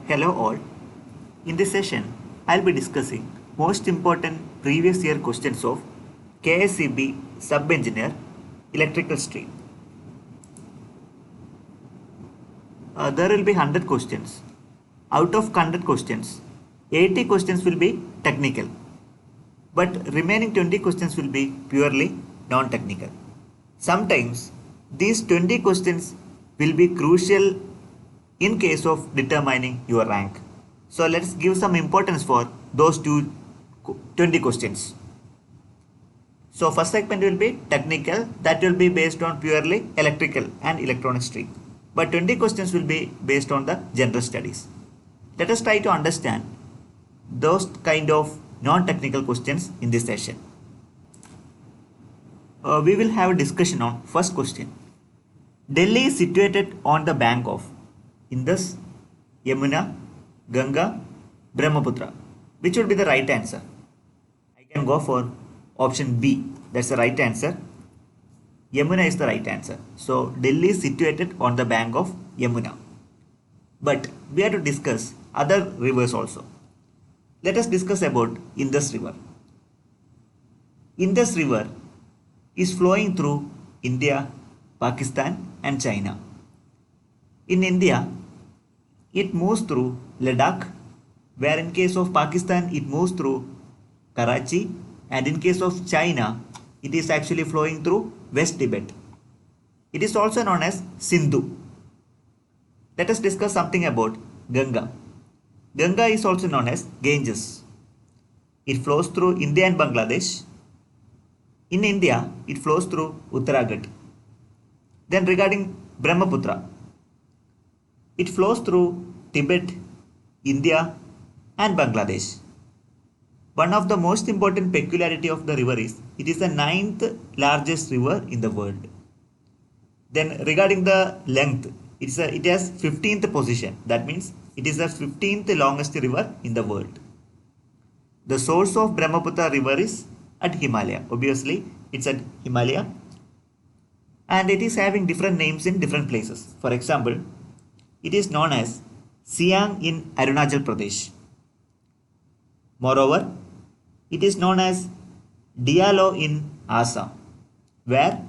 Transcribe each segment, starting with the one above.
Hello all. In this session, I'll be discussing most important previous year questions of KSCB Sub-Engineer Electrical Stream. There will be 100 questions. Out of 100 questions, 80 questions will be technical, but remaining 20 questions will be purely non-technical. Sometimes these 20 questions will be crucial in case of determining your rank. So let's give some importance for those 20 questions. So first segment will be technical, that will be based on purely electrical and electronic stream. But 20 questions will be based on the general studies. Let us try to understand those kind of non-technical questions in this session. We will have a discussion on first question. Delhi is situated on the bank of Indus, Yamuna, Ganga, Brahmaputra. Which would be the right answer? I can go for option B. That's the right answer. Yamuna is the right answer. So Delhi is situated on the bank of Yamuna. But we have to discuss other rivers also. Let us discuss about Indus River. Indus River is flowing through India, Pakistan and China. In India, it moves through Ladakh, where in case of Pakistan it moves through Karachi, and in case of China it is actually flowing through West Tibet. It is also known as Sindhu. Let us discuss something about Ganga. Ganga is also known as Ganges. It flows through India and Bangladesh. In India, it flows through Uttarakhand. Then regarding Brahmaputra, it flows through Tibet, India and Bangladesh. One of the most important peculiarity of the river is it is the 9th largest river in the world. Then regarding the length, it has 15th position. That means it is the 15th longest river in the world. The source of Brahmaputra river is at Himalaya. Obviously, it's at Himalaya. And it is having different names in different places. For example, it is known as Siang in Arunachal Pradesh. Moreover, it is known as Dialo in Assam, where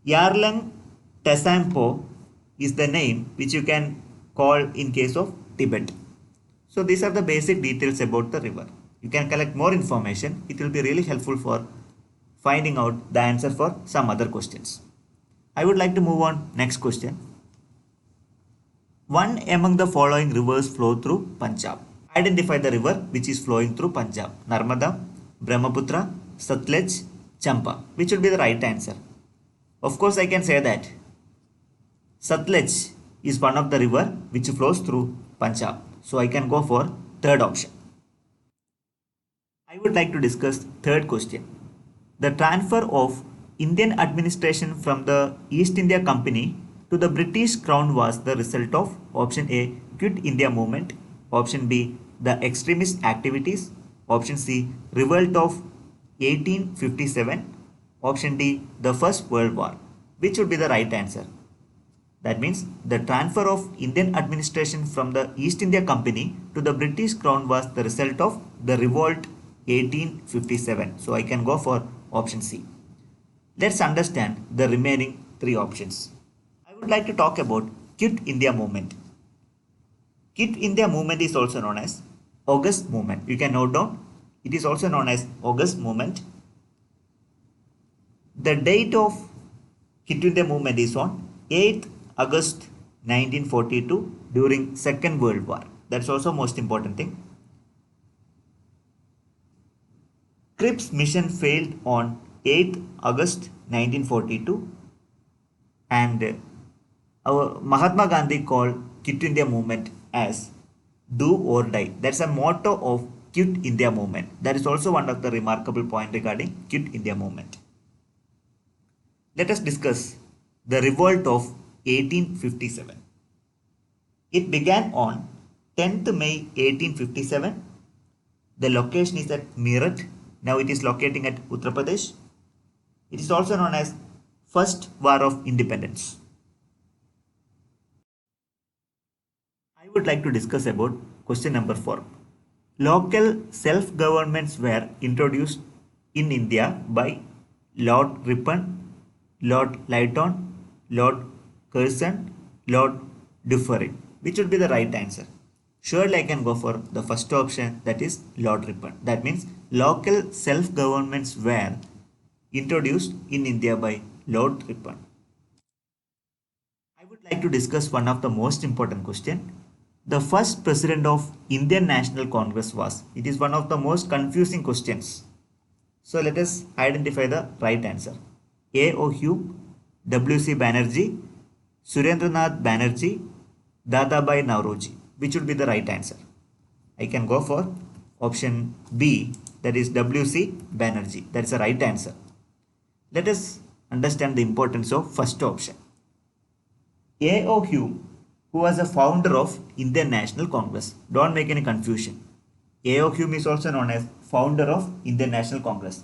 Yarlang Tesampo is the name which you can call in case of Tibet. So these are the basic details about the river. You can collect more information. It will be really helpful for finding out the answer for some other questions. I would like to move on next question. One among the following rivers flow through Punjab. Identify the river which is flowing through Punjab. Narmada, Brahmaputra, Satluj, Champa. Which would be the right answer? Of course, I can say that Satluj is one of the river which flows through Punjab. So I can go for third option. I would like to discuss third question. The transfer of Indian administration from the East India Company to the British Crown was the result of option A, Quit India movement, option B, the extremist activities, option C, revolt of 1857, option D, the First World War. Which would be the right answer? That means the transfer of Indian administration from the East India Company to the British Crown was the result of the revolt 1857. So I can go for option C. Let's understand the remaining three options. I would like to talk about Quit India movement. Quit India movement is also known as August movement. You can note down. It is also known as August movement. The date of Quit India movement is on 8th August 1942 during Second World War. That's also most important thing. Cripps mission failed on 8th August 1942 and our Mahatma Gandhi called Quit India movement as do or die. That's a motto of Quit India movement. That is also one of the remarkable point regarding Quit India movement. Let us discuss the revolt of 1857. It began on 10th May 1857. The location is at Meerut. Now it is locating at Uttar Pradesh. It is also known as First War of Independence. I I would like to discuss about question number 4. Local self-governments were introduced in India by Lord Ripon, Lord Lytton, Lord Curzon, Lord Dufferin. Which would be the right answer? Surely I can go for the first option, that is Lord Ripon. That means local self-governments were introduced in India by Lord Ripon. I would like to discuss one of the most important question. The first president of Indian National Congress was. It is one of the most confusing questions. So let us identify the right answer. A. O. Hume, W. C. Banerjee, Surendranath Banerjee, Dadabhai Nauroji. Which would be the right answer? I can go for option B, that is W. C. Banerjee. That is the right answer. Let us understand the importance of first option. A. O. Hume, who was a founder of Indian National Congress. Don't make any confusion. A. O. Hume is also known as founder of Indian National Congress.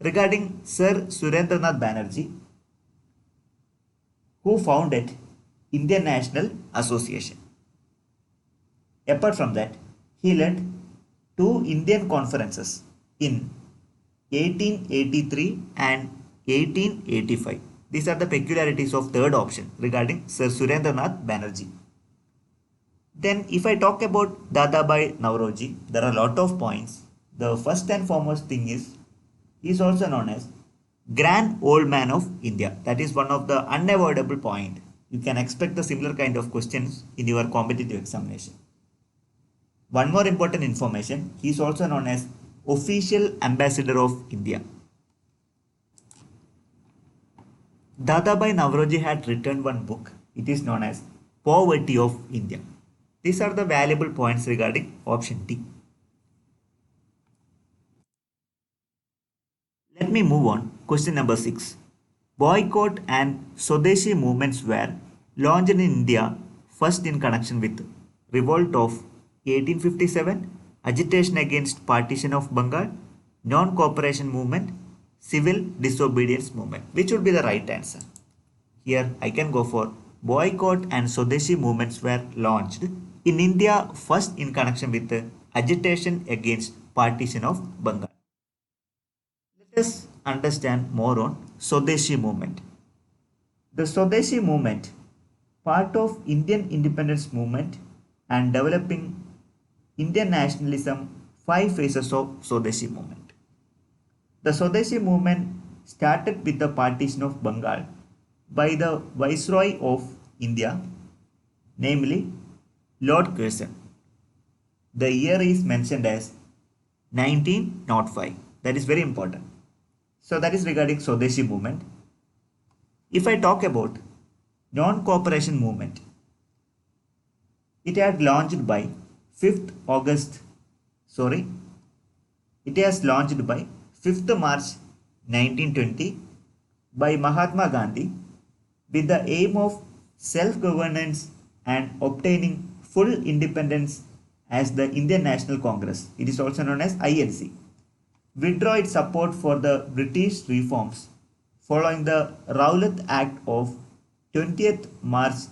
Regarding Sir Surendranath Banerjee, who founded Indian National Association. Apart from that, he led two Indian conferences in 1883 and 1885. These are the peculiarities of third option regarding Sir Surendranath Banerjee. Then if I talk about Dadabhai Nauroji, there are a lot of points. The first and foremost thing is, he is also known as Grand Old Man of India. That is one of the unavoidable point. You can expect the similar kind of questions in your competitive examination. One more important information, he is also known as Official Ambassador of India. Dadabhai Nauroji had written one book. It is known as Poverty of India. These are the valuable points regarding option D. Let me move on. Question number 6. Boycott and Swadeshi movements were launched in India first in connection with revolt of 1857, agitation against partition of Bengal, non-cooperation movement, civil disobedience movement. Which would be the right answer? Here I can go for boycott and Swadeshi movements were launched in India first in connection with the agitation against partition of Bengal. Let us understand more on Swadeshi movement. The Swadeshi movement, part of Indian independence movement and developing Indian nationalism, 5 phases of Swadeshi movement. The Swadeshi movement started with the partition of Bengal by the Viceroy of India, namely Lord Curzon. The year is mentioned as 1905. That is very important. So that is regarding Swadeshi movement. If I talk about non-cooperation movement, it had launched by 5th August, sorry, it has launched by 5th March 1920 by Mahatma Gandhi with the aim of self-governance and obtaining full independence as the Indian National Congress. It is also known as INC. Withdraw its support for the British reforms following the Rowlatt Act of 20th March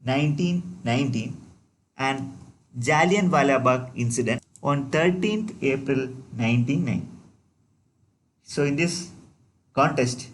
1919 and Jallianwala Bagh incident on 13th April 1990. So in this contest,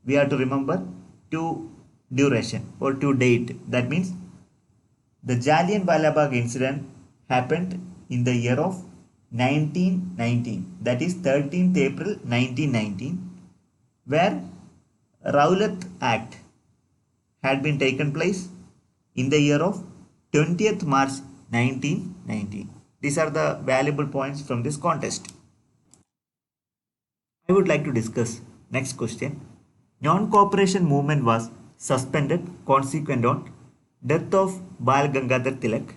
we have to remember two duration or two date. That means the Jallianwala Bagh incident happened in the year of 1919, that is 13th April 1919, where Rowlatt Act had been taken place in the year of 20th March 1919. These are the valuable points from this contest. I would like to discuss next question. Non-cooperation movement was suspended consequent on death of Bal Gangadhar Tilak,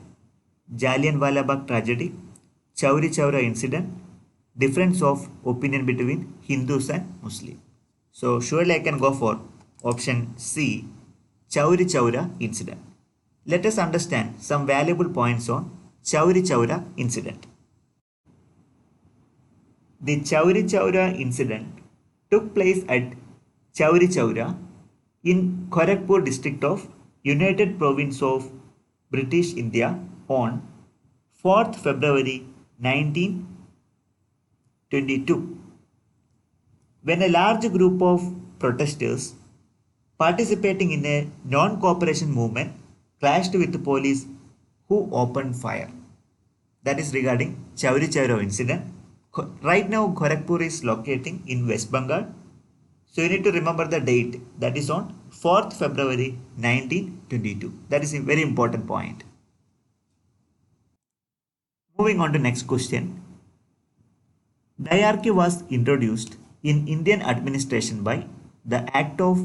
Jallianwala Bagh tragedy, Chauri Chaura incident, difference of opinion between Hindus and Muslims. So surely I can go for option C, Chauri Chaura incident. Let us understand some valuable points on Chauri Chaura incident. The Chauri Chaura incident took place at Chauri Chaura in Kharagpur district of United Province of British India on 4th February 1922, when a large group of protesters participating in a non-cooperation movement clashed with the police who opened fire. That is regarding Chauri Chauro incident. Right now, Gorakhpur is locating in West Bengal. So you need to remember the date, that is on 4th February 1922. That is a very important point. Moving on to next question. Diarchy was introduced in Indian administration by the Act of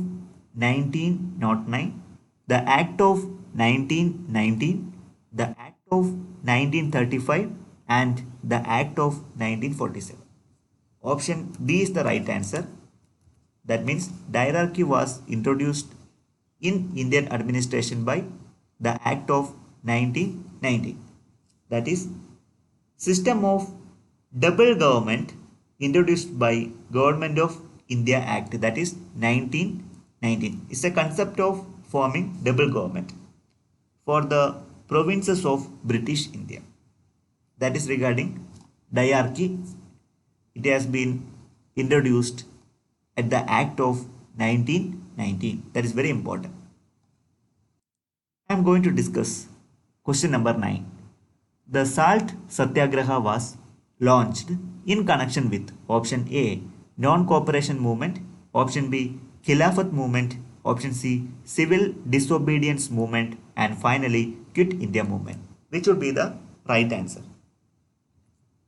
1909, the Act of 1919, the Act of 1935 and the Act of 1947. Option B is the right answer. That means diarchy was introduced in Indian administration by the Act of 1919. That is system of double government introduced by Government of India Act, that is 1919. It's a concept of forming double government for the provinces of British India. That is regarding diarchy. It has been introduced at the Act of 1919. That is very important. I am going to discuss question number 9. The Salt Satyagraha was launched in connection with option A, non-cooperation movement, option B, Khilafat movement, option C, civil disobedience movement, and finally Quit India movement. Which would be the right answer?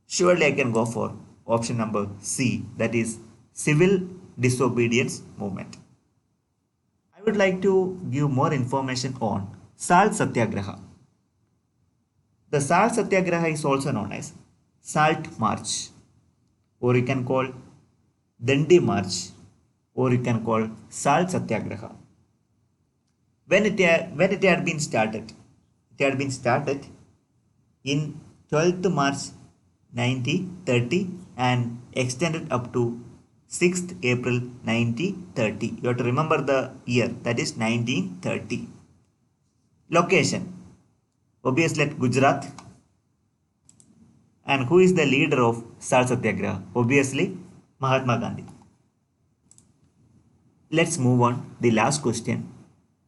Surely I can go for option number C, that is civil disobedience movement. I would like to give more information on Salt Satyagraha. The Salt Satyagraha is also known as Salt March, or you can call Dandi March, or you can call Salt Satyagraha. When it had been started, in 12th March 1930 and extended up to 6th April 1930. You have to remember the year, that is 1930. Location, obviously at Gujarat. And who is the leader of Salt Satyagraha? Obviously Mahatma Gandhi. Let's move on. The last question.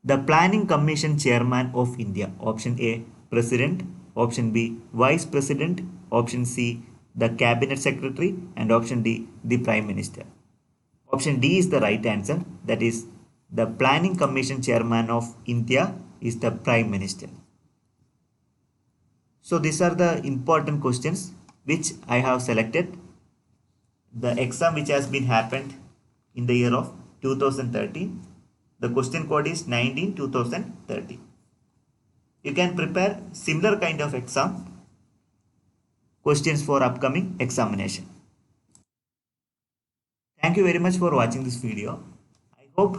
The Planning Commission Chairman of India. Option A, President. Option B, Vice President. Option C, the Cabinet Secretary. And option D, the Prime Minister. Option D is the right answer. That is, the Planning Commission Chairman of India is the Prime Minister. So these are the important questions which I have selected. The exam which has been happened in the year of 2013. The question code is 19-2030. You can prepare similar kind of exam questions for upcoming examination. Thank you very much for watching this video. I hope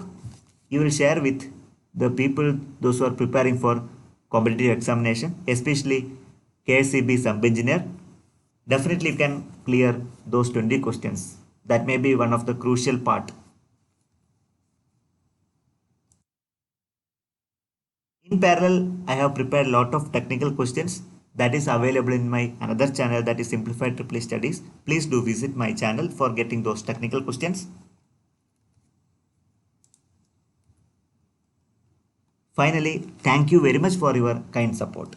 you will share with the people, those who are preparing for competitive examination, especially KSCB sub-engineer. Definitely you can clear those 20 questions. That may be one of the crucial part. In parallel, I have prepared a lot of technical questions that is available in my another channel, that is Simplified Triple Studies. Please do visit my channel for getting those technical questions. Finally, thank you very much for your kind support.